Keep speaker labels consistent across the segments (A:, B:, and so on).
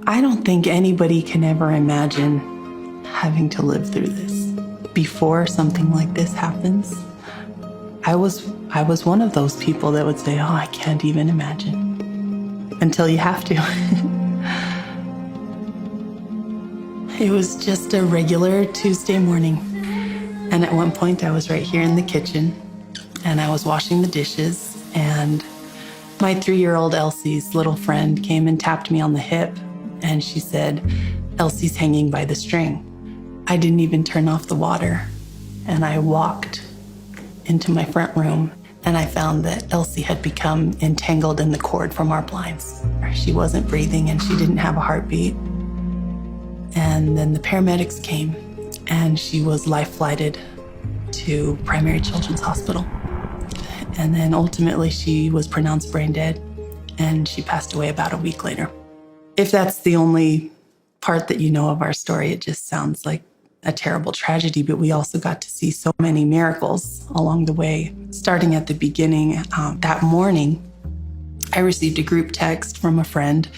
A: I don't think anybody can ever imagine having to live through this. Before something like this happens, I was one of those people that would say, oh, I can't even imagine, until you have to. It was just a regular Tuesday morning. And at one point I was right here in the kitchen and I was washing the dishes, and my 3-year-old Elsie's little friend came and tapped me on the hip, and she said, Elsie's hanging by the string. I didn't even turn off the water, and I walked into my front room and I found that Elsie had become entangled in the cord from our blinds. She wasn't breathing and she didn't have a heartbeat. And then the paramedics came and she was life-flighted to Primary Children's Hospital. And then ultimately she was pronounced brain dead and she passed away about a week later. If that's the only part that you know of our story, it just sounds like a terrible tragedy, but we also got to see so many miracles along the way. Starting at the beginning, that morning, I received a group text from a friend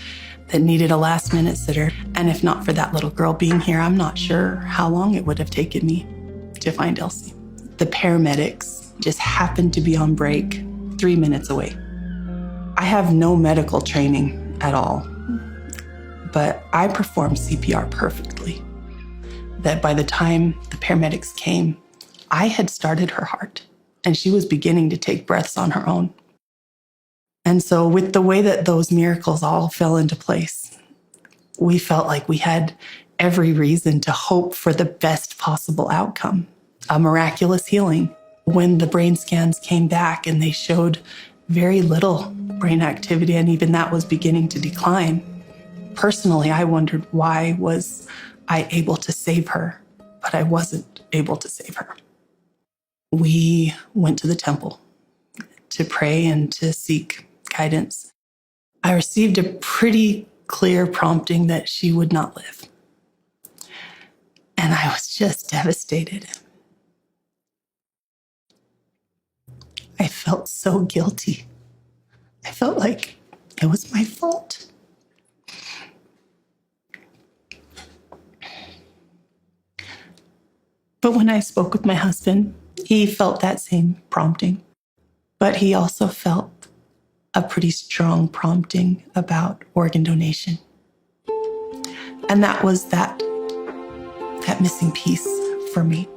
A: that needed a last-minute sitter. And if not for that little girl being here, I'm not sure how long it would have taken me to find Elsie. The paramedics just happened to be on break 3 minutes away. I have no medical training at all, but I performed CPR perfectly. That by the time the paramedics came, I had started her heart and she was beginning to take breaths on her own. And so with the way that those miracles all fell into place, we felt like we had every reason to hope for the best possible outcome, a miraculous healing. When the brain scans came back and they showed very little brain activity, and even that was beginning to decline, personally, I wondered, why was I able to save her, but I wasn't able to save her? We went to the temple to pray and to seek guidance. I received a pretty clear prompting that she would not live. And I was just devastated. I felt so guilty. I felt like it was my fault. But when I spoke with my husband, he felt that same prompting. But he also felt a pretty strong prompting about organ donation. And that was that missing piece for me.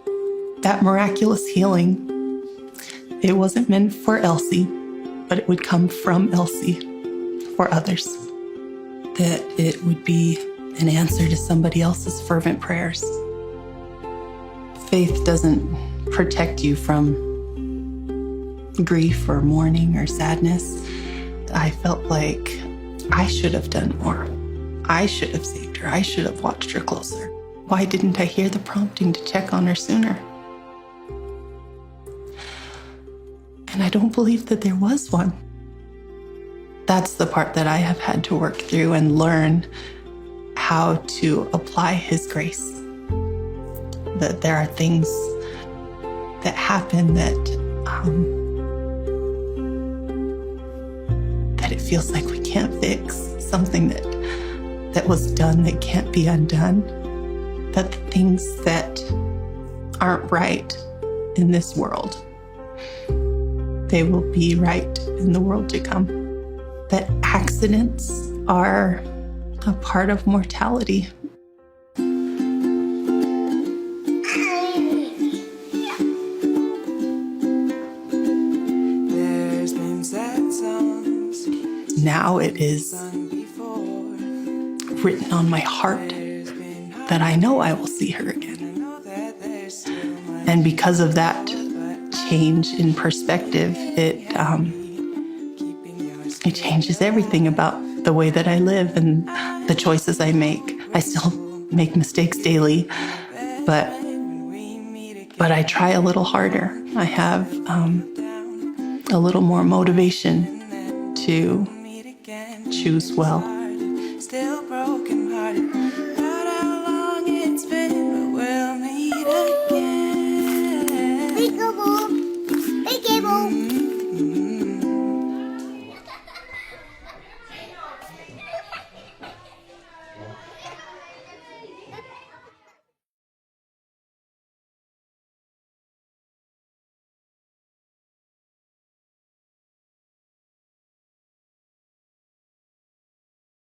A: That miraculous healing. It wasn't meant for Elsie, but it would come from Elsie for others. That it would be an answer to somebody else's fervent prayers. Faith doesn't protect you from grief or mourning or sadness. I felt like I should have done more. I should have saved her. I should have watched her closer. Why didn't I hear the prompting to check on her sooner? And I don't believe that there was one. That's the part that I have had to work through and learn how to apply His grace. That there are things that happen that it feels like we can't fix, something that was done that can't be undone, that the things that aren't right in this world, they will be right in the world to come. That accidents are a part of mortality. Now it is written on my heart that I know I will see her again. And because of that change in perspective, it changes everything about the way that I live and the choices I make. I still make mistakes daily, but I try a little harder. I have a little more motivation to choose well. Still broken hearted.